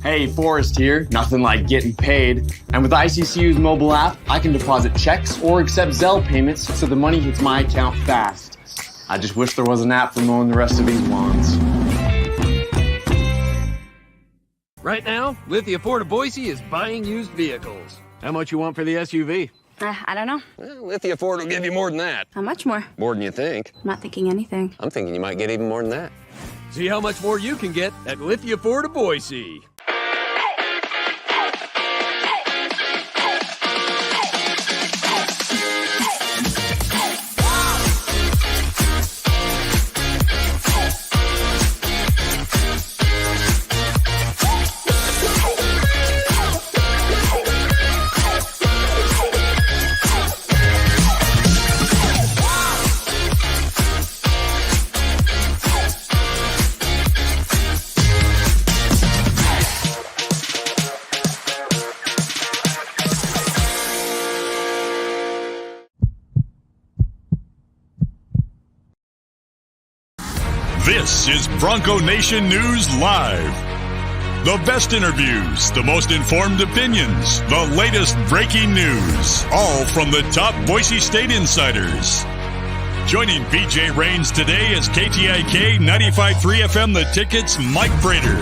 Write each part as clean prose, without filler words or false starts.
Hey, Forrest here. Nothing like getting paid. And with ICCU's mobile app, I can deposit checks or accept Zelle payments so the money hits my account fast. I just wish there was an app for mowing the rest of these lawns. Right now, Lithia Ford of Boise is buying used vehicles. How much you want for the SUV? I don't know. Well, Lithia Ford will give you more than that. How much more? More than you think. I'm not thinking anything. I'm thinking you might get even more than that. See how much more you can get at Lithia Ford of Boise. This is Bronco Nation News Live. The best interviews, the most informed opinions, the latest breaking news, all from the top Boise State insiders. Joining BJ Rains today is KTIK 95.3 FM The Ticket's Mike Prater.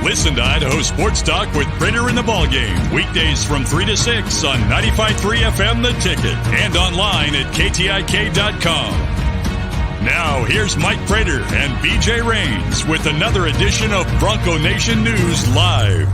Listen to Idaho Sports Talk with Prater in the Ballgame, weekdays from 3 to 6 on 95.3 FM The Ticket and online at KTIK.com. Now, here's Mike Prater and BJ Rains with another edition of Bronco Nation News Live.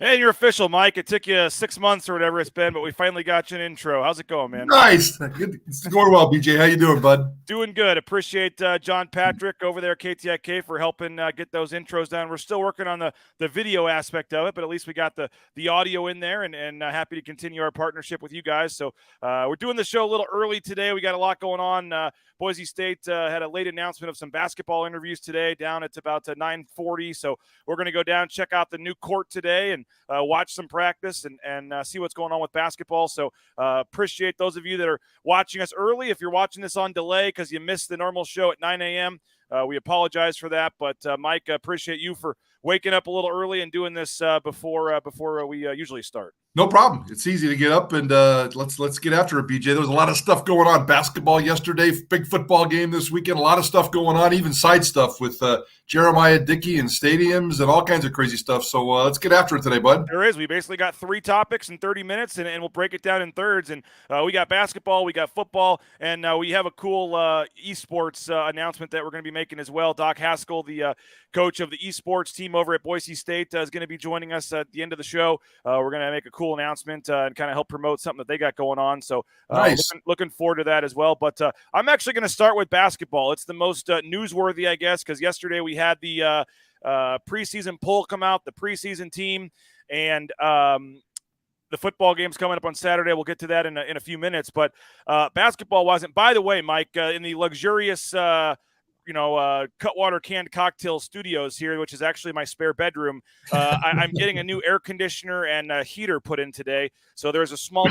Hey, you're official, Mike. It took you 6 months or whatever it's been, but we finally got you an intro. How's it going, man? Nice. It's going well, BJ. How you doing, bud? Doing good. Appreciate John Patrick over there at KTIK for helping get those intros done. We're still working on the video aspect of it, but at least we got the audio in there, and happy to continue our partnership with you guys. So we're doing the show a little early today. We got a lot going on. Boise State had a late announcement of some basketball interviews today down at about 9:40. So we're going to go down, check out the new court today, and watch some practice and see what's going on with basketball. So appreciate those of you that are watching us early. If you're watching this on delay because you missed the normal show at 9 a.m., we apologize for that. But, Mike, appreciate you for waking up a little early and doing this before we usually start. No problem. It's easy to get up and let's get after it, BJ. There was a lot of stuff going on. Basketball yesterday, big football game this weekend. A lot of stuff going on, even side stuff with Jeremiah Dickey and stadiums and all kinds of crazy stuff. So let's get after it today, bud. There is. We basically got 3 topics in 30 minutes, and we'll break it down in thirds. And we got basketball, we got football, and we have a cool esports announcement that we're going to be making as well. Doc Haskell, the coach of the esports team over at Boise State, is going to be joining us at the end of the show. We're going to make a cool announcement and kind of help promote something that they got going on. So nice. looking forward to that as well. But I'm actually going to start with basketball. It's the most newsworthy, I guess, because yesterday we had the preseason poll come out, the preseason team, and the football game's coming up on Saturday. We'll get to that in a few minutes. But basketball wasn't. By the way, Mike, in the luxurious Cutwater Canned Cocktail Studios here, which is actually my spare bedroom. I'm getting a new air conditioner and a heater put in today. So there's a small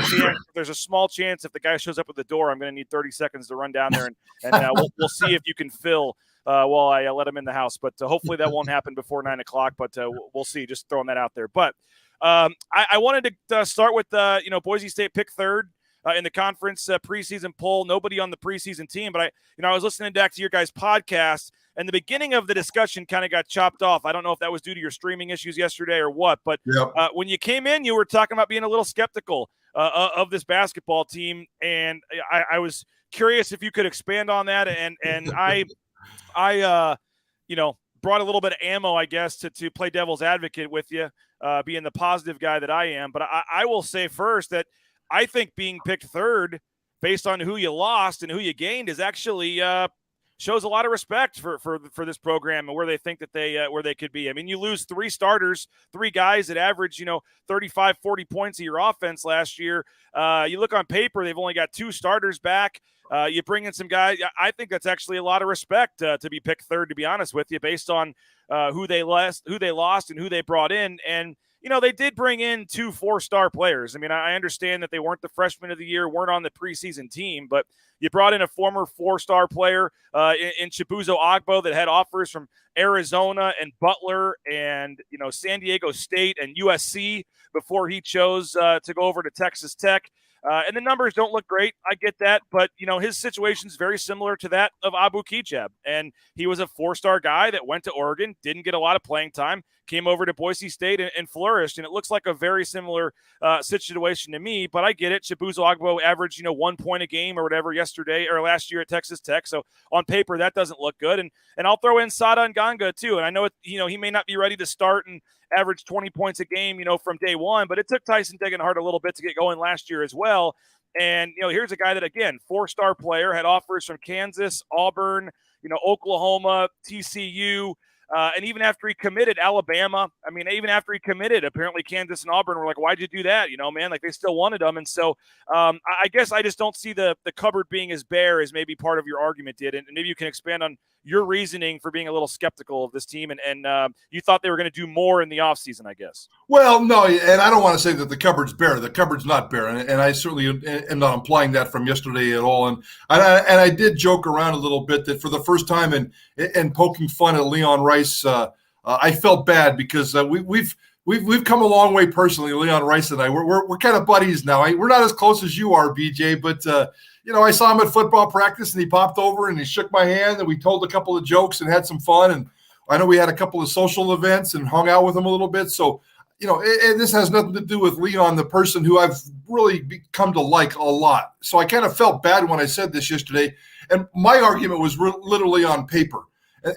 chance if the guy shows up at the door, I'm going to need 30 seconds to run down there and we'll see if you can fill while I let him in the house. But hopefully that won't happen before 9 o'clock. But we'll see. Just throwing that out there. But I wanted to start with Boise State picked third in the conference preseason poll. Nobody on the preseason team, but I was listening back to your guys' podcast, and the beginning of the discussion kind of got chopped off. I don't know if that was due to your streaming issues yesterday or what, but yep. When you came in, you were talking about being a little skeptical of this basketball team, and I was curious if you could expand on that. And I brought a little bit of ammo, I guess, to play devil's advocate with you, being the positive guy that I am. But I will say first that I think being picked third based on who you lost and who you gained is actually shows a lot of respect for this program and where they think that where they could be. I mean, you lose 3 starters, 3 guys that average, 35, 40 points of your offense last year. You look on paper, they've only got 2 starters back. You bring in some guys. I think that's actually a lot of respect to be picked third, to be honest with you, based on who they lost and who they brought in. And they did bring in 2 4-star players. I mean, I understand that they weren't the freshman of the year, weren't on the preseason team, but you brought in a former 4-star player in Chibuzo Agbo that had offers from Arizona and Butler and, San Diego State and USC before he chose to go over to Texas Tech. And the numbers don't look great. I get that. But, his situation is very similar to that of Abu Kijab. And he was a 4-star guy that went to Oregon, didn't get a lot of playing time, came over to Boise State and flourished. And it looks like a very similar situation to me. But I get it. Chibuzo Agbo averaged, 1 point a game or whatever yesterday or last year at Texas Tech. So on paper, that doesn't look good. And I'll throw in Sada Nganga too. And I know, he may not be ready to start and average 20 points a game, from day one, but it took Tyson Degenhart a little bit to get going last year as well. And, here's a guy that, again, 4-star player, had offers from Kansas, Auburn, Oklahoma, TCU, and even after he committed, Alabama. I mean, even after he committed, apparently Kansas and Auburn were like, why'd you do that? Man, like they still wanted him. And so I guess I just don't see the cupboard being as bare as maybe part of your argument did. And maybe you can expand on your reasoning for being a little skeptical of this team. And you thought they were going to do more in the offseason, I guess. Well, no, and I don't want to say that the cupboard's bare. The cupboard's not bare. And I certainly am not implying that from yesterday at all. And I did joke around a little bit that for the first time in poking fun at Leon Rice, I felt bad because we've come a long way personally. Leon Rice and I, we're kind of buddies now. We're not as close as you are, BJ, but I saw him at football practice and he popped over and he shook my hand and we told a couple of jokes and had some fun. And I know we had a couple of social events and hung out with him a little bit. So, this has nothing to do with Leon, the person who I've really come to like a lot. So I kind of felt bad when I said this yesterday. And my argument was literally on paper.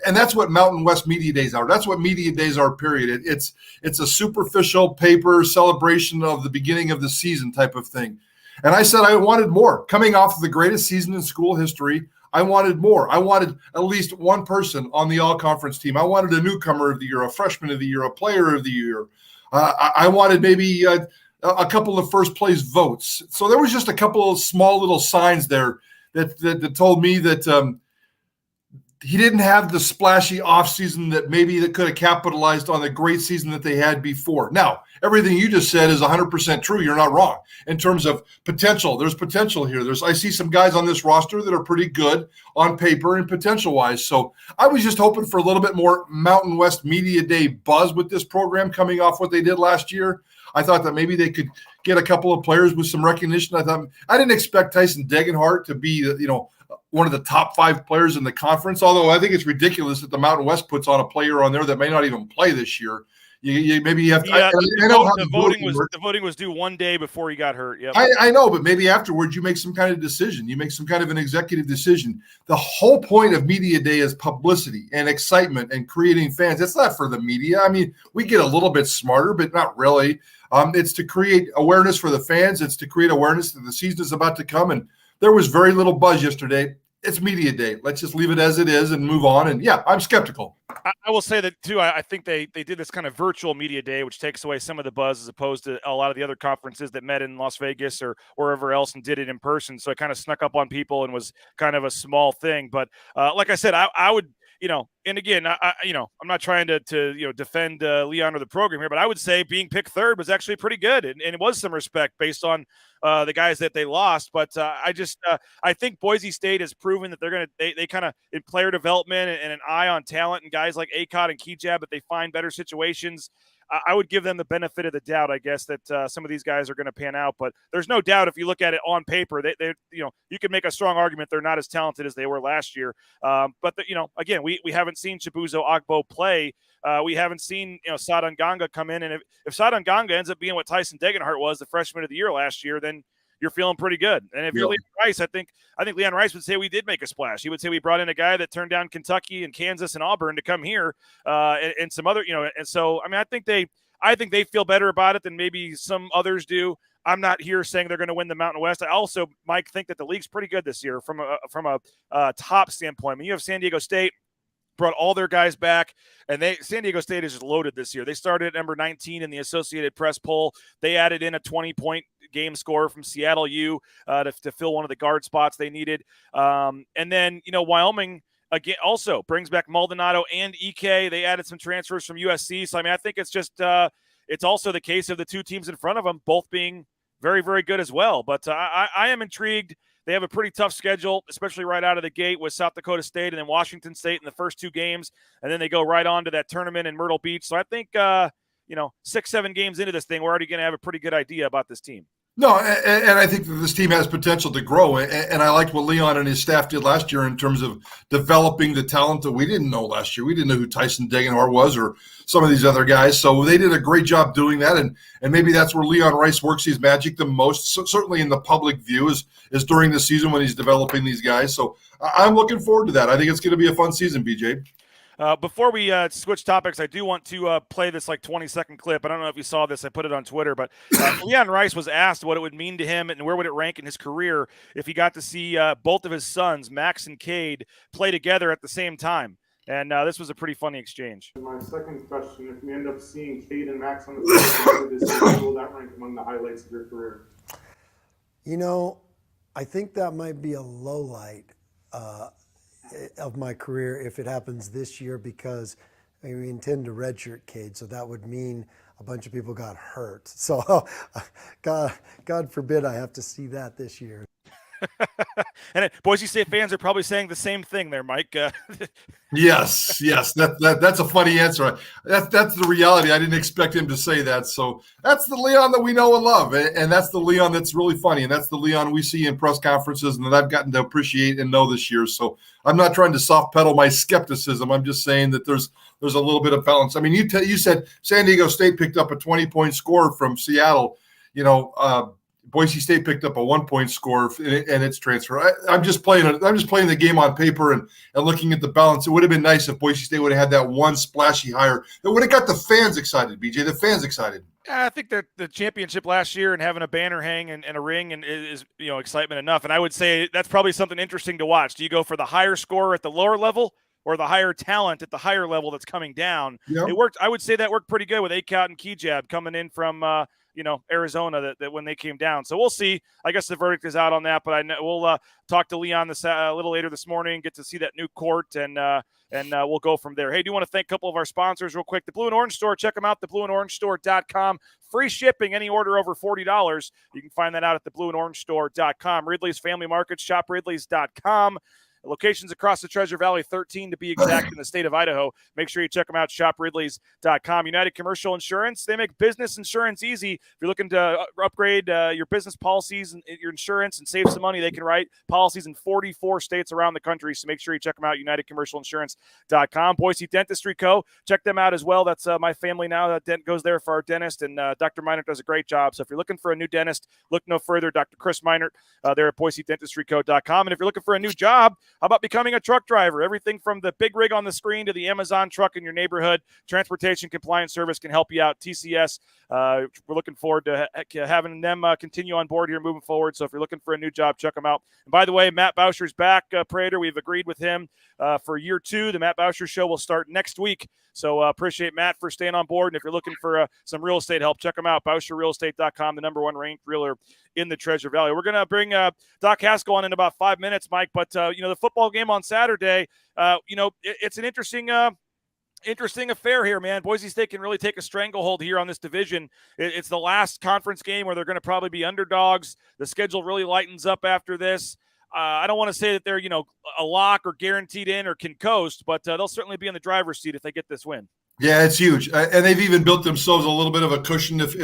And that's what Mountain West Media Days are. That's what media days are, period. It's a superficial paper celebration of the beginning of the season type of thing. And I said I wanted more. Coming off of the greatest season in school history, I wanted more. I wanted at least one person on the all-conference team. I wanted a newcomer of the year, a freshman of the year, a player of the year. I wanted maybe a couple of first-place votes. So there was just a couple of small little signs there that told me that he didn't have the splashy offseason that could have capitalized on the great season that they had before. Now, everything you just said is 100% true. You're not wrong in terms of potential. There's potential here. I see some guys on this roster that are pretty good on paper and potential-wise. So I was just hoping for a little bit more Mountain West Media Day buzz with this program coming off what they did last year. I thought that maybe they could get a couple of players with some recognition. I didn't expect Tyson Degenhart to be, one of the top 5 players in the conference, although I think it's ridiculous that the Mountain West puts on a player on there that may not even play this year. Maybe you have to. Yeah, the voting was due 1 day before he got hurt. Yep. I know, but maybe afterwards you make some kind of decision. You make some kind of an executive decision. The whole point of Media Day is publicity and excitement and creating fans. It's not for the media. I mean, we get a little bit smarter, but not really. It's to create awareness for the fans. It's to create awareness that the season is about to come. And there was very little buzz yesterday. It's Media Day. Let's just leave it as it is and move on. And yeah, I'm skeptical. I will say that too. I think they did this kind of virtual Media Day, which takes away some of the buzz as opposed to a lot of the other conferences that met in Las Vegas or wherever else and did it in person. So it kind of snuck up on people and was kind of a small thing. But like I said, I would, and again, I'm not trying to defend Leon or the program here, but I would say being picked third was actually pretty good, and it was some respect based on the guys that they lost. But I think Boise State has proven that they kind of in player development and an eye on talent and guys like Akot and Kijab, that they find better situations. I would give them the benefit of the doubt, I guess, that some of these guys are going to pan out. But there's no doubt if you look at it on paper, you can make a strong argument they're not as talented as they were last year. But again, we haven't seen Chibuzo Agbo play. We haven't seen Sada Nganga come in, and if Sada Nganga ends up being what Tyson Degenhart was, the freshman of the year last year, then you're feeling pretty good. And if you're Leon Rice, I think Leon Rice would say we did make a splash. He would say we brought in a guy that turned down Kentucky and Kansas and Auburn to come here, and some other, and so I think they feel better about it than maybe some others do. I'm not here saying they're going to win the Mountain West. I also, Mike, think that the league's pretty good this year from a top standpoint. I mean, you have San Diego State brought all their guys back, and San Diego State is just loaded this year. They started at number 19 in the Associated Press poll. They added in a 20-point game scorer from Seattle U to fill one of the guard spots they needed. And then, Wyoming again also brings back Maldonado and EK. They added some transfers from USC. So, I think it's just it's also the case of the two teams in front of them both being very, very good as well. But I am intrigued. They have a pretty tough schedule, especially right out of the gate with South Dakota State and then Washington State in the first 2 games. And then they go right on to that tournament in Myrtle Beach. So I think, 6-7 games into this thing, we're already going to have a pretty good idea about this team. No, and I think that this team has potential to grow. And I liked what Leon and his staff did last year in terms of developing the talent that we didn't know last year. We didn't know who Tyson Degenhart was or some of these other guys. So they did a great job doing that. And maybe that's where Leon Rice works his magic the most, so certainly in the public view, is during the season when he's developing these guys. So I'm looking forward to that. I think it's going to be a fun season, BJ. Before we switch topics, I do want to play this 20-second clip. I don't know if you saw this. I put it on Twitter. But Leon Rice was asked what it would mean to him and where would it rank in his career if he got to see both of his sons, Max and Cade, play together at the same time. And this was a pretty funny exchange. My second question, if we end up seeing Cade and Max on the field this season, will that rank among the highlights of your career? I think that might be a low light of my career if it happens this year, because we intend to redshirt Cade, so that would mean a bunch of people got hurt. So God forbid I have to see that this year. And Boise State fans are probably saying the same thing there, Mike. Yes. That's a funny answer. That's the reality. I didn't expect him to say that. So that's the Leon that we know and love, and that's the Leon that's really funny, and that's the Leon we see in press conferences and that I've gotten to appreciate and know this year. So I'm not trying to soft pedal my skepticism. I'm just saying that there's a little bit of balance. I mean, you said San Diego State picked up a 20-point score from Seattle. Boise State picked up a 1-point score and its transfer. I'm just playing the game on paper and looking at the balance. It would have been nice if Boise State would have had that one splashy hire that would have got the fans excited. BJ, the fans excited. I think that the championship last year and having a banner hang and a ring and is excitement enough. And I would say that's probably something interesting to watch. Do you go for the higher score at the lower level or the higher talent at the higher level that's coming down? Yep. It worked. I would say that worked pretty good with Akot and Kejab coming in from Arizona that when they came down. So we'll see. I guess the verdict is out on that, but we'll talk to Leon a little later this morning, get to see that new court, and we'll go from there. Hey, do you want to thank a couple of our sponsors real quick? The Blue and Orange Store. Check them out, theblueandorangestore.com. Free shipping, any order over $40. You can find that out at theblueandorangestore.com. Ridley's Family Market, shopridleys.com. Locations across the Treasure Valley, 13 to be exact, in the state of Idaho. Make sure you check them out, shopridleys.com. United Commercial Insurance, they make business insurance easy. If you're looking to upgrade your business policies and your insurance and save some money, they can write policies in 44 states around the country. So make sure you check them out, unitedcommercialinsurance.com. Boise Dentistry Co., check them out as well. That's my family now that goes there for our dentist, and Dr. Meinert does a great job. So if you're looking for a new dentist, look no further. Dr. Chris Meinert, there at BoiseDentistryCo.com. And if you're looking for a new job, how about becoming a truck driver? Everything from the big rig on the screen to the Amazon truck in your neighborhood, Transportation Compliance Service can help you out. TCS, we're looking forward to having them continue on board here moving forward. So if you're looking for a new job, check them out. And by the way, Matt Bauscher's back, Prater. We've agreed with him for year 2. The Matt Bauscher Show will start next week. So appreciate Matt for staying on board. And if you're looking for some real estate help, check them out. BauscherRealEstate.com, the #1 ranked realtor in the Treasure Valley. We're going to bring Doc Haskell on in about 5 minutes, Mike. But, the football game on Saturday, it's an interesting affair here, man. Boise State can really take a stranglehold here on this division. It's the last conference game where they're going to probably be underdogs. The schedule really lightens up after this. I don't want to say that they're, a lock or guaranteed in or can coast, but they'll certainly be in the driver's seat if they get this win. Yeah, it's huge. And they've even built themselves a little bit of a cushion if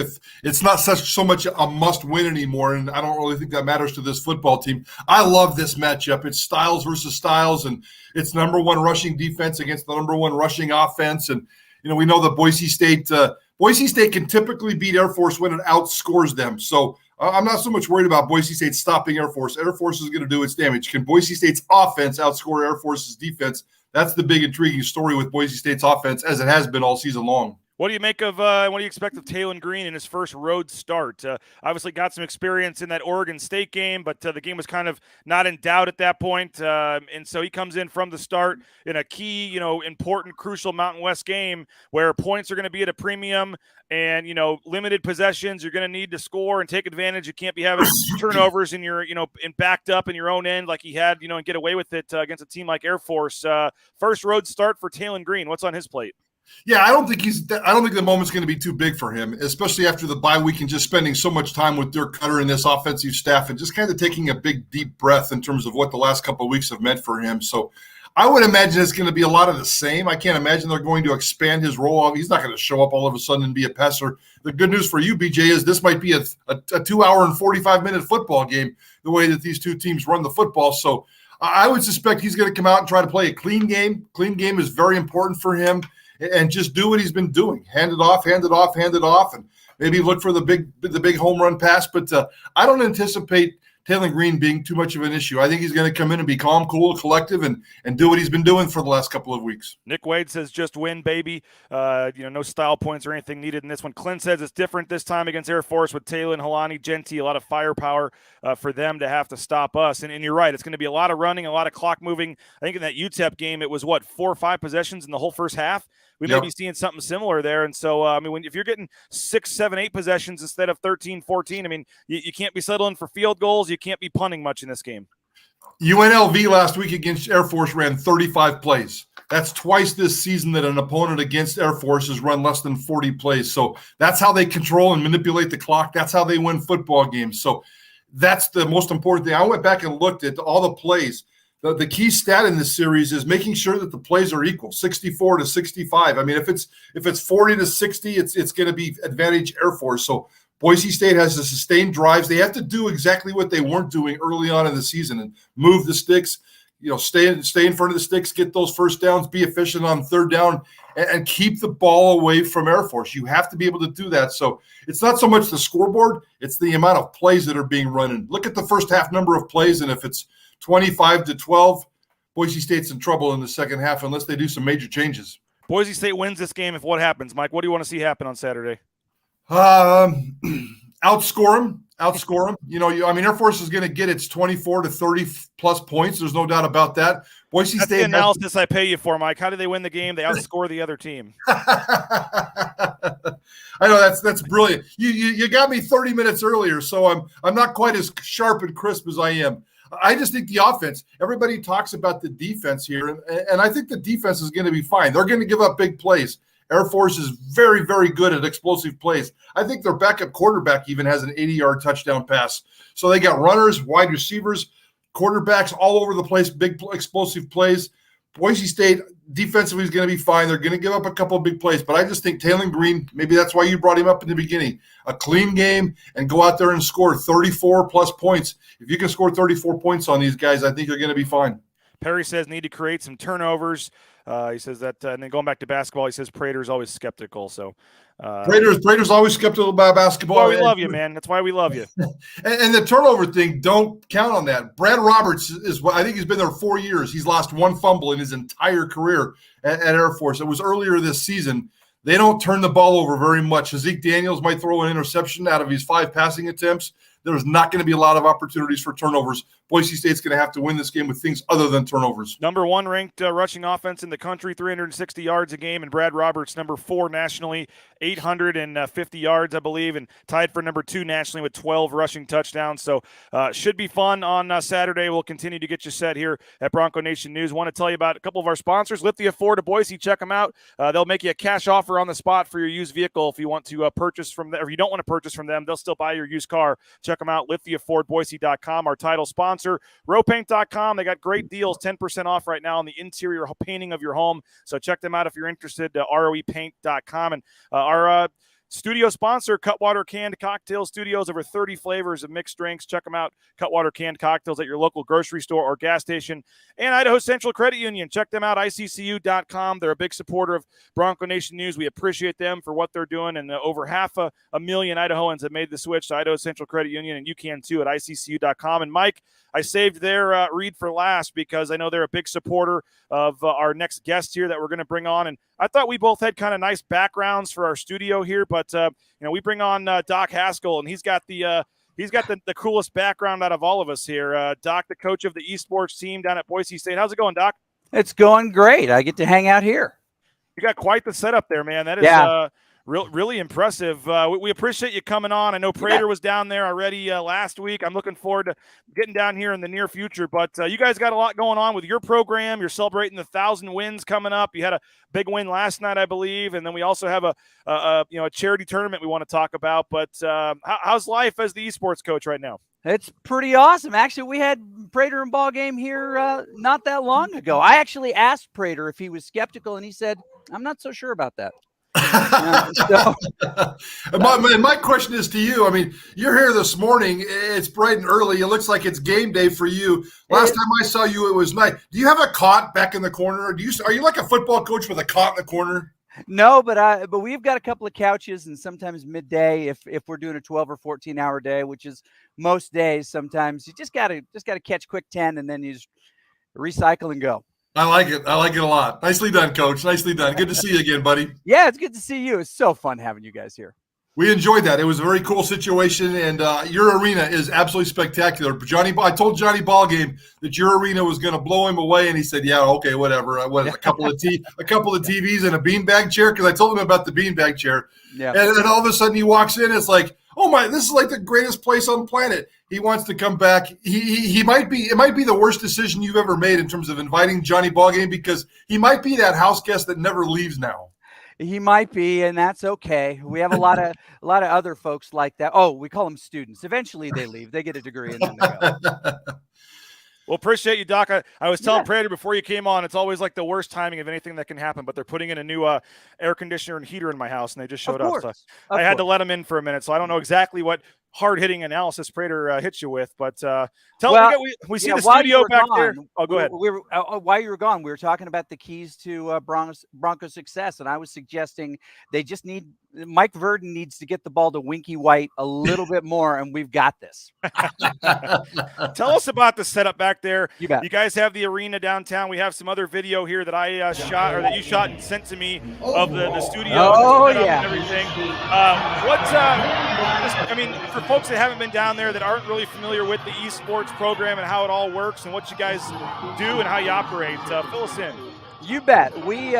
it's not so much a must-win anymore, and I don't really think that matters to this football team. I love this matchup. It's Styles versus Styles, and it's #1 rushing defense against the #1 rushing offense. And, we know that Boise State can typically beat Air Force when it outscores them. So I'm not so much worried about Boise State stopping Air Force. Air Force is going to do its damage. Can Boise State's offense outscore Air Force's defense? That's the big intriguing story with Boise State's offense, as it has been all season long. What do you make of what do you expect of Talon Green in his first road start? Obviously got some experience in that Oregon State game, but the game was kind of not in doubt at that point. And so he comes in from the start in a key, important, crucial Mountain West game where points are going to be at a premium and, limited possessions. You're going to need to score and take advantage. You can't be having turnovers in your, and backed up in your own end like he had, and get away with it against a team like Air Force. First road start for Talon Green. What's on his plate? Yeah, I don't think the moment's going to be too big for him, especially after the bye week and just spending so much time with Dirk Cutter and this offensive staff and just kind of taking a big, deep breath in terms of what the last couple of weeks have meant for him. So I would imagine it's going to be a lot of the same. I can't imagine they're going to expand his role. He's not going to show up all of a sudden and be a passer. The good news for you, BJ, is this might be a 2-hour and 45-minute football game, the way that these two teams run the football. So I would suspect he's going to come out and try to play a clean game. Clean game is very important for him. And just do what he's been doing. Hand it off, and maybe look for the big home run pass. But I don't anticipate Taylor Green being too much of an issue. I think he's going to come in and be calm, cool, collective, and do what he's been doing for the last couple of weeks. Nick Wade says just win, baby. No style points or anything needed in this one. Clint says it's different this time against Air Force with Taylor and Helani, Genty, a lot of firepower for them to have to stop us. And you're right, it's going to be a lot of running, a lot of clock moving. I think in that UTEP game, it was 4 or 5 possessions in the whole first half. We may be seeing something similar there. And so, if you're getting 6, 7, 8 possessions instead of 13, 14, you can't be settling for field goals. You can't be punting much in this game. UNLV last week against Air Force ran 35 plays. That's twice this season that an opponent against Air Force has run less than 40 plays. So that's how they control and manipulate the clock. That's how they win football games. So that's the most important thing. I went back and looked at all the plays. The key stat in this series is making sure that the plays are equal, 64 to 65. If it's 40 to 60, it's going to be advantage Air Force. So Boise State has the sustained drives. They have to do exactly what they weren't doing early on in the season and move the sticks, stay in front of the sticks, get those first downs, be efficient on third down, and keep the ball away from Air Force. You have to be able to do that. So it's not so much the scoreboard, it's the amount of plays that are being run. And look at the first half number of plays, and if it's 25-12, Boise State's in trouble in the second half unless they do some major changes. Boise State wins this game if what happens? Mike, what do you want to see happen on Saturday? Outscore them. Air Force is going to get its 24 to 30 plus points. There's no doubt about that. Boise That's State. The analysis I pay you for, Mike. How do they win the game? They outscore the other team. I know that's brilliant. You got me 30 minutes earlier, so I'm not quite as sharp and crisp as I am. I just think the offense. Everybody talks about the defense here, and I think the defense is going to be fine. They're going to give up big plays. Air Force is very, very good at explosive plays. I think their backup quarterback even has an 80-yard touchdown pass. So they got runners, wide receivers, quarterbacks all over the place, big explosive plays. Boise State defensively is going to be fine. They're going to give up a couple of big plays, but I just think Taylor Green, maybe that's why you brought him up in the beginning, a clean game and go out there and score 34-plus points. If you can score 34 points on these guys, I think you're going to be fine. Perry says need to create some turnovers. He says that, and then going back to basketball, he says Prater's always skeptical. So Prater's always skeptical about basketball. That's why we love you, man. That's why we love you. and the turnover thing, don't count on that. Brad Roberts I think he's been there 4 years. He's lost 1 fumble in his entire career at Air Force. It was earlier this season. They don't turn the ball over very much. Zeke Daniels might throw an interception out of his 5 passing attempts. There's not going to be a lot of opportunities for turnovers. Boise State's going to have to win this game with things other than turnovers. Number 1 ranked rushing offense in the country, 360 yards a game, and Brad Roberts, number 4 nationally, 850 yards, I believe, and tied for number 2 nationally with 12 rushing touchdowns. So should be fun on Saturday. We'll continue to get you set here at Bronco Nation News. Want to tell you about a couple of our sponsors. Lithia Ford of Boise, check them out. They'll make you a cash offer on the spot for your used vehicle if you want to purchase from them, or if you don't want to purchase from them, they'll still buy your used car. Check them out, lithiafordboise.com, our title sponsor. Rowpaint.com, they got great deals, 10% off right now on the interior painting of your home. So check them out if you're interested, roepaint.com. And our studio sponsor, Cutwater Canned Cocktail Studios, over 30 flavors of mixed drinks. Check them out, Cutwater Canned Cocktails, at your local grocery store or gas station. And Idaho Central Credit Union, check them out, iccu.com. They're a big supporter of Bronco Nation News. We appreciate them for what they're doing, and over 500,000 Idahoans have made the switch to Idaho Central Credit Union, and you can too at iccu.com. And Mike, I saved their read for last because I know they're a big supporter of our next guest here that we're going to bring on. And I thought we both had kind of nice backgrounds for our studio here, but we bring on Doc Haskell, and he's got the coolest background out of all of us here. Doc, the coach of the esports team down at Boise State. How's it going, Doc? It's going great. I get to hang out here. You got quite the setup there, man. That is Really impressive. We appreciate you coming on. I know Prater was down there already last week. I'm looking forward to getting down here in the near future. But you guys got a lot going on with your program. You're celebrating the 1,000 wins coming up. You had a big win last night, I believe, and then we also have a charity tournament we want to talk about. But how's life as the esports coach right now? It's pretty awesome. Actually, we had Prater in ball game here not that long ago. I actually asked Prater if he was skeptical, and he said, "I'm not so sure about that." My question is to you. I mean, you're here this morning. It's bright and early. It looks like it's game day for you. Last time I saw you, it was night. Do you have a cot back in the corner? Are you like a football coach with a cot in the corner? No, but we've got a couple of couches, and sometimes midday, if we're doing a 12 or 14-hour day, which is most days, sometimes you just gotta catch quick 10, and then you just recycle and go. I like it. I like it a lot. Nicely done, Coach. Nicely done. Good to see you again, buddy. Yeah, it's good to see you. It's so fun having you guys here. We enjoyed that. It was a very cool situation, and your arena is absolutely spectacular. I told Johnny Ballgame that your arena was going to blow him away, and he said, "Yeah, okay, whatever." A couple of TVs and a beanbag chair, because I told him about the beanbag chair. Yeah. And then all of a sudden he walks in. It's like, oh my, this is like the greatest place on the planet. He wants to come back. It might be the worst decision you've ever made in terms of inviting Johnny Ballgame, because he might be that house guest that never leaves now. He might be, and that's okay. We have a lot of other folks like that. Oh, we call them students. Eventually they leave. They get a degree and then they go. Well, appreciate you, Doc. I was telling Prater before you came on, it's always like the worst timing of anything that can happen, but they're putting in a new air conditioner and heater in my house, and they just showed up. So I had to let them in for a minute, so I don't know exactly what hard-hitting analysis Prater hits you with, but we see the studio back there. Oh, go ahead. While you were gone, we were talking about the keys to Bronco success, and I was suggesting they just need – Mike Verdon needs to get the ball to Winky White a little bit more, and we've got this. Tell us about the setup back there. You bet. You guys have the arena downtown. We have some other video here that I shot, or that you shot and sent to me, of the studio. Oh, yeah. And everything. For folks that haven't been down there, that aren't really familiar with the esports program and how it all works and what you guys do and how you operate, fill us in. You bet. We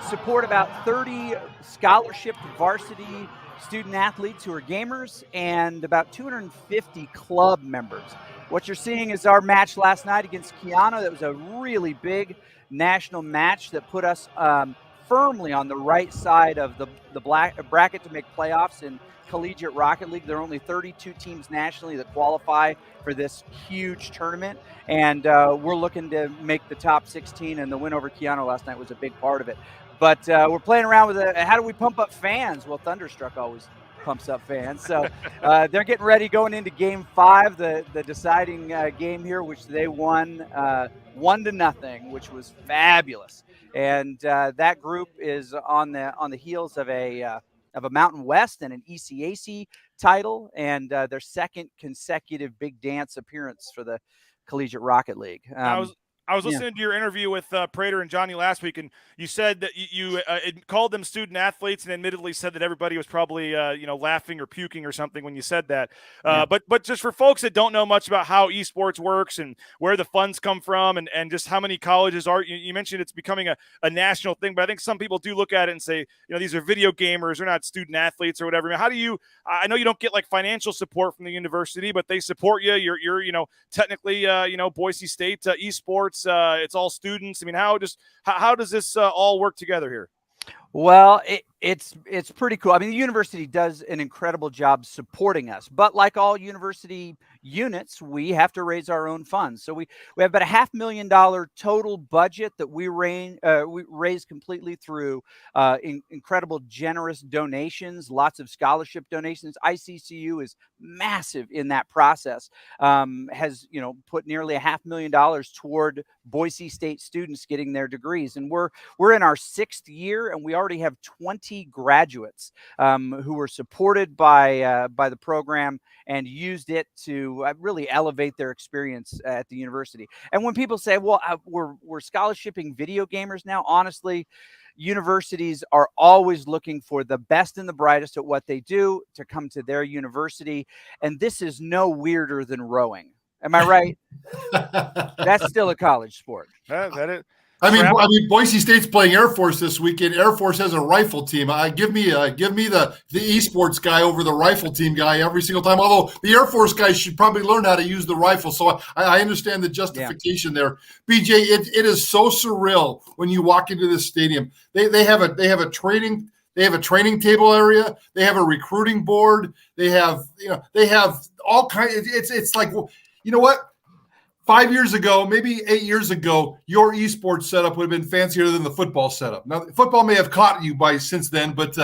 support about 30 scholarship varsity student athletes who are gamers and about 250 club members. What you're seeing is our match last night against Keanu. That was a really big national match that put us firmly on the right side of the bracket to make playoffs in Collegiate Rocket League. There are only 32 teams nationally that qualify for this huge tournament, and we're looking to make the top 16, and the win over Keanu last night was a big part of it. But we're playing around with how do we pump up fans? Well, Thunderstruck always pumps up fans. So they're getting ready going into Game 5, the deciding game here, which they won 1-0, which was fabulous. And that group is on the heels of a Mountain West and an ECAC title, and their second consecutive big dance appearance for the Collegiate Rocket League. I was listening to your interview with Prater and Johnny last week, and you said that you called them student athletes, and admittedly said that everybody was probably laughing or puking or something when you said that. But just for folks that don't know much about how esports works and where the funds come from, and just how many colleges are, you mentioned it's becoming a national thing, but I think some people do look at it and say, these are video gamers, they're not student athletes or whatever. I mean, how do you? I know you don't get like financial support from the university, but they support you. You're technically Boise State Esports. It's all students. I mean, how does this all work together here? Well, it's pretty cool. I mean, the university does an incredible job supporting us, but like all university units, we have to raise our own funds. So we have about a $500,000 total budget that we raise completely through incredible generous donations, lots of scholarship donations. ICCU is massive in that process. Has put nearly $500,000 toward Boise State students getting their degrees, and we're in our 6th year, and we already have 20 graduates who were supported by the program and used it to really elevate their experience at the university. And when people say, well, we're scholarshiping video gamers now, honestly, universities are always looking for the best and the brightest at what they do to come to their university. And this is no weirder than rowing. Am I right? That's still a college sport. That I mean, Boise State's playing Air Force this weekend. Air Force has a rifle team. Give me the esports guy over the rifle team guy every single time. Although the Air Force guys should probably learn how to use the rifle. So I understand the justification there. BJ, it is so surreal when you walk into this stadium. They have a training table area. They have a recruiting board. They have all kinds. It's like, you know what? 5 years ago, maybe 8 years ago, your esports setup would have been fancier than the football setup. Now, football may have caught you by since then, but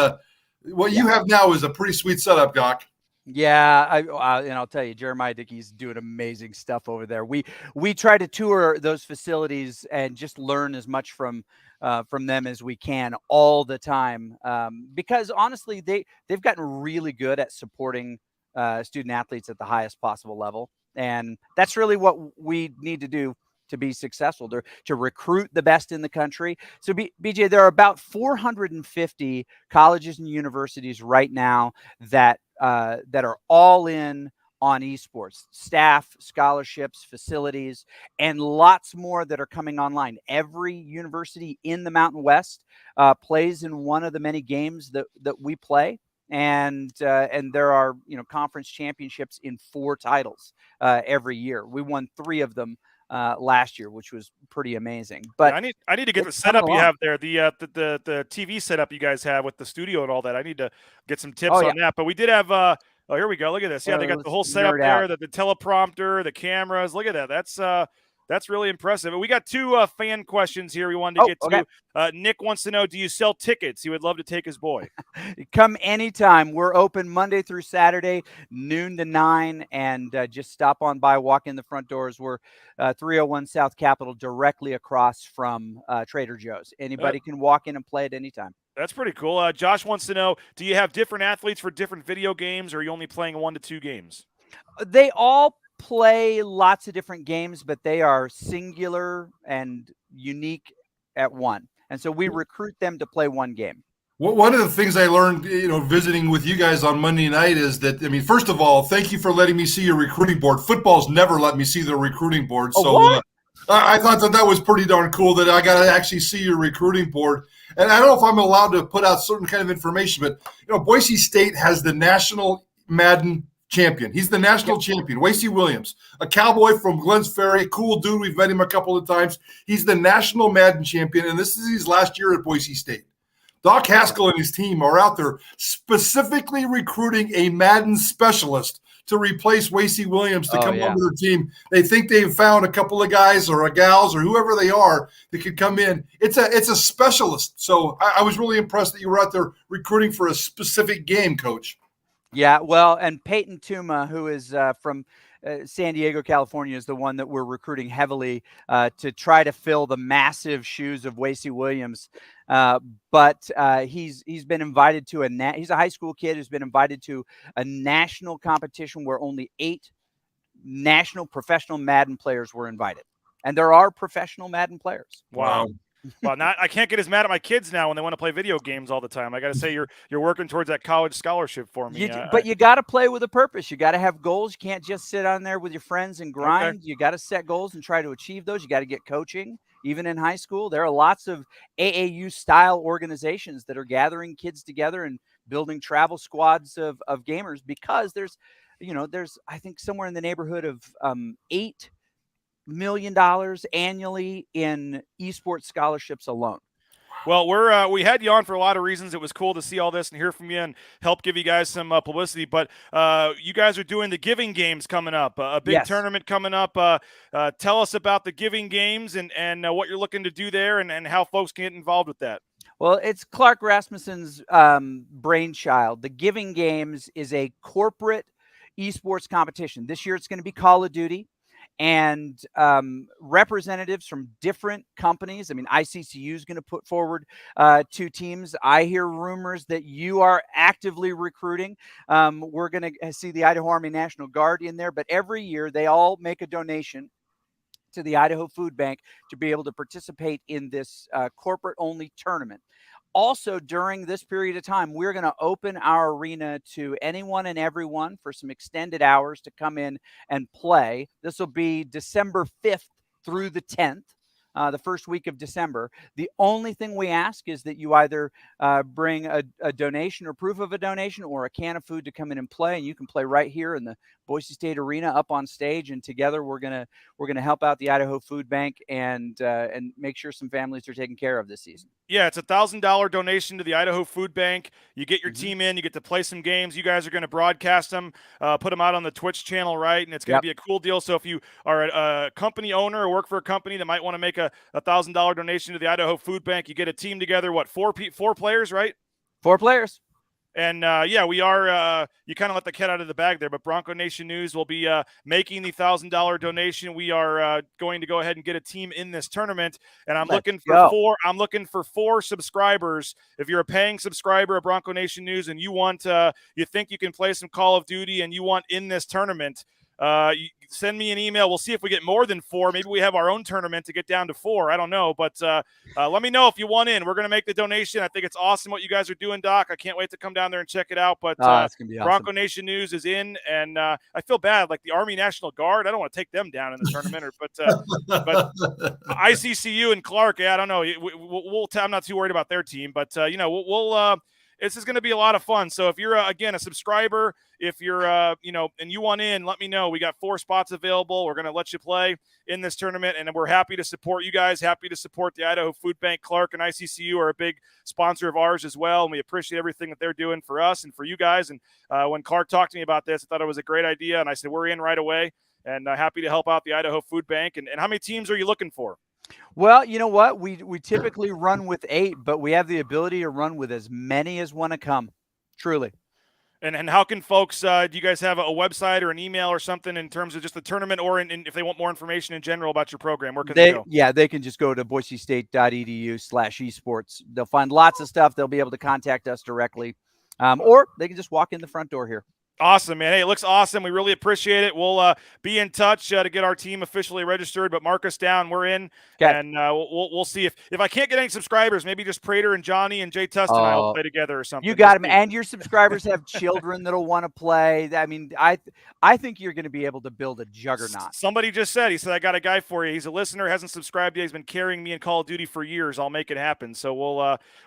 what you have now is a pretty sweet setup, Doc. Yeah, I'll tell you, Jeremiah Dickey's doing amazing stuff over there. We try to tour those facilities and just learn as much from them as we can all the time, because honestly, they've gotten really good at supporting student athletes at the highest possible level. And that's really what we need to do to be successful, to recruit the best in the country. So, BJ, there are about 450 colleges and universities right now that are all in on esports, staff, scholarships, facilities, and lots more that are coming online. Every university in the Mountain West plays in one of the many games that we play. And there are, conference championships in 4 titles every year. We won 3 of them last year, which was pretty amazing. But yeah, I need to get the setup you have there, the TV setup you guys have with the studio and all that. I need to get some tips on that. But we did have oh, here we go. Look at this. Yeah, they got the whole setup there, the teleprompter, the cameras. Look at that. That's really impressive. We got 2 fan questions here we wanted to get to. Okay. Nick wants to know, do you sell tickets? He would love to take his boy. Come anytime. We're open Monday through Saturday, noon to 9, and just stop on by, walk in the front doors. We're 301 South Capitol, directly across from Trader Joe's. Anybody can walk in and play at any time. That's pretty cool. Josh wants to know, do you have different athletes for different video games, or are you only playing 1 to 2 games? They all play lots of different games, but they are singular and unique at one. And so we recruit them to play 1 game. Well, one of the things I learned, visiting with you guys on Monday night is that, first of all, thank you for letting me see your recruiting board. Football's never let me see the recruiting board. Oh, so what? I thought that was pretty darn cool that I got to actually see your recruiting board. And I don't know if I'm allowed to put out certain kind of information, but, Boise State has the national Madden champion. He's the national champion, Wasey Williams, a cowboy from Glens Ferry, cool dude. We've met him a couple of times. He's the national Madden champion, and this is his last year at Boise State. Doc Haskell and his team are out there specifically recruiting a Madden specialist to replace Wasey Williams to come onto their team. They think they've found a couple of guys or gals or whoever they are that could come in. It's a specialist. So I was really impressed that you were out there recruiting for a specific game, Coach. Yeah, well, and Peyton Tuma, who is from San Diego, California, is the one that we're recruiting heavily to try to fill the massive shoes of Wasey Williams. But he's been invited to he's a high school kid who's been invited to a national competition where only 8 national professional Madden players were invited. And there are professional Madden players. Wow. Well, I can't get as mad at my kids now when they want to play video games all the time. I got to say, you're working towards that college scholarship for me. But you got to play with a purpose. You got to have goals. You can't just sit on there with your friends and grind. Okay. You got to set goals and try to achieve those. You got to get coaching. Even in high school, there are lots of AAU-style organizations that are gathering kids together and building travel squads of gamers because there's I think somewhere in the neighborhood of $8 million annually in esports scholarships alone. Well, we had you on for a lot of reasons. It was cool to see all this and hear from you and help give you guys some publicity. But you guys are doing the Giving Games coming up, a big tournament coming up. Tell us about the Giving Games and what you're looking to do there and how folks can get involved with that. Well, it's Clark Rasmussen's brainchild. The Giving Games is a corporate esports competition. This year it's going to be Call of Duty. And representatives from different companies. I mean, ICCU is going to put forward 2 teams. I hear rumors that you are actively recruiting. We're going to see the Idaho Army National Guard in there. But every year, they all make a donation to the Idaho Food Bank to be able to participate in this corporate-only tournament. Also, during this period of time, we're going to open our arena to anyone and everyone for some extended hours to come in and play. This will be December 5th through the 10th. the first week of December. The only thing we ask is that you either bring a donation or proof of a donation or a can of food to come in and play, and you can play right here in the Boise State Arena up on stage. And together we're gonna help out the Idaho Food Bank and make sure some families are taken care of this season. Yeah, it's $1,000 donation to the Idaho Food Bank. You get your team in, you get to play some games. You guys are going to broadcast them, put them out on the Twitch channel, right? And it's going to be a cool deal. So if you are a company owner or work for a company that might want to make a $1,000 donation to the Idaho Food Bank, you get a team together. What, four players, right? 4 players. And we are. You kind of let the cat out of the bag there, but Bronco Nation News will be making the $1,000 donation. We are going to go ahead and get a team in this tournament, and I'm looking for 4. I'm looking for 4 subscribers. If you're a paying subscriber of Bronco Nation News and you want, you think you can play some Call of Duty and you want in this tournament, you send me an email. We'll see if we get more than 4. Maybe we have our own tournament to get down to 4. I don't know, but let me know if you want in. We're going to make the donation. I think it's awesome what you guys are doing, Doc. I can't wait to come down there and check it out. But it's gonna be awesome. Bronco Nation News is in, and I feel bad. Like the Army National Guard, I don't want to take them down in the tournament. But ICCU and Clark, I don't know. I'm not too worried about their team, but this is going to be a lot of fun. So if you're, again, a subscriber, if you're, and you want in, let me know. We got 4 spots available. We're going to let you play in this tournament, and we're happy to support you guys, happy to support the Idaho Food Bank. Clark and ICCU are a big sponsor of ours as well, and we appreciate everything that they're doing for us and for you guys. And when Clark talked to me about this, I thought it was a great idea, and I said, we're in right away, and happy to help out the Idaho Food Bank. And how many teams are you looking for? Well, you know what? We typically run with 8, but we have the ability to run with as many as want to come. Truly. And how can folks, do you guys have a website or an email or something in terms of just the tournament, or if they want more information in general about your program, where can they go? Yeah, they can just go to boisestate.edu/esports. They'll find lots of stuff. They'll be able to contact us directly, or they can just walk in the front door here. Awesome, man. Hey, it looks awesome. We really appreciate it. We'll be in touch to get our team officially registered, but mark us down. We're in, and we'll see if I can't get any subscribers, maybe just Prater and Johnny and Jay Tust and I will play together or something. You got them, and your subscribers have children that'll want to play. I mean, I think you're going to be able to build a juggernaut. Somebody just said, he said, I got a guy for you. He's a listener, hasn't subscribed yet. He's been carrying me in Call of Duty for years. I'll make it happen. So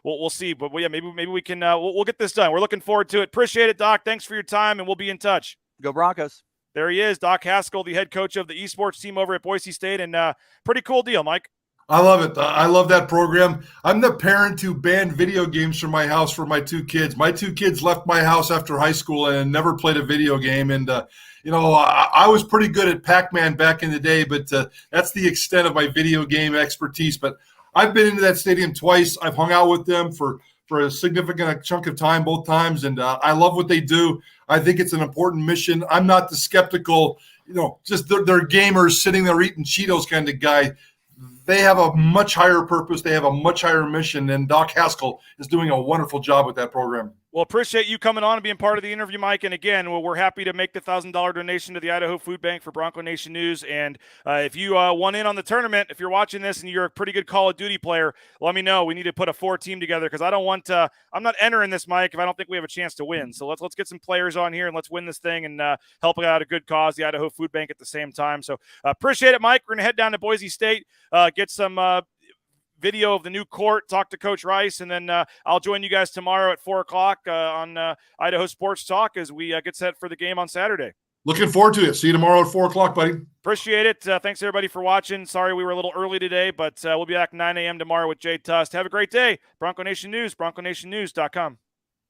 we'll see. But yeah, maybe we can we'll get this done. We're looking forward to it. Appreciate it, Doc. Thanks for your time, and we'll be in touch. Go Broncos. There he is, Doc Haskell, the head coach of the esports team over at Boise State, and pretty cool deal, Mike. I love it. I love that program. I'm the parent who banned video games from my house for my 2 kids. My 2 kids left my house after high school and never played a video game. And, I was pretty good at Pac-Man back in the day, but that's the extent of my video game expertise. But I've been into that stadium twice. I've hung out with them for a significant chunk of time both times, and I love what they do. I think it's an important mission. I'm not the skeptical, just they're gamers sitting there eating Cheetos kind of guy. They have a much higher purpose. They have a much higher mission, and Doc Haskell is doing a wonderful job with that program. Well, appreciate you coming on and being part of the interview, Mike. And again, we're happy to make the $1,000 donation to the Idaho Food Bank for Bronco Nation News. And if you want in on the tournament, if you're watching this and you're a pretty good Call of Duty player, let me know. We need to put a 4 team together, because I don't want I'm not entering this, Mike, if I don't think we have a chance to win. So let's get some players on here and let's win this thing and help out a good cause, the Idaho Food Bank, at the same time. So appreciate it, Mike. We're going to head down to Boise State, get some video of the new court, talk to Coach Rice, and then I'll join you guys tomorrow at 4 o'clock on Idaho Sports Talk as we get set for the game on Saturday. Looking forward to it. See you tomorrow at 4 o'clock, buddy. Appreciate it. Thanks, everybody, for watching. Sorry we were a little early today, but we'll be back 9 a.m. tomorrow with Jay Tust. Have a great day. Bronco Nation News, BroncoNationNews.com.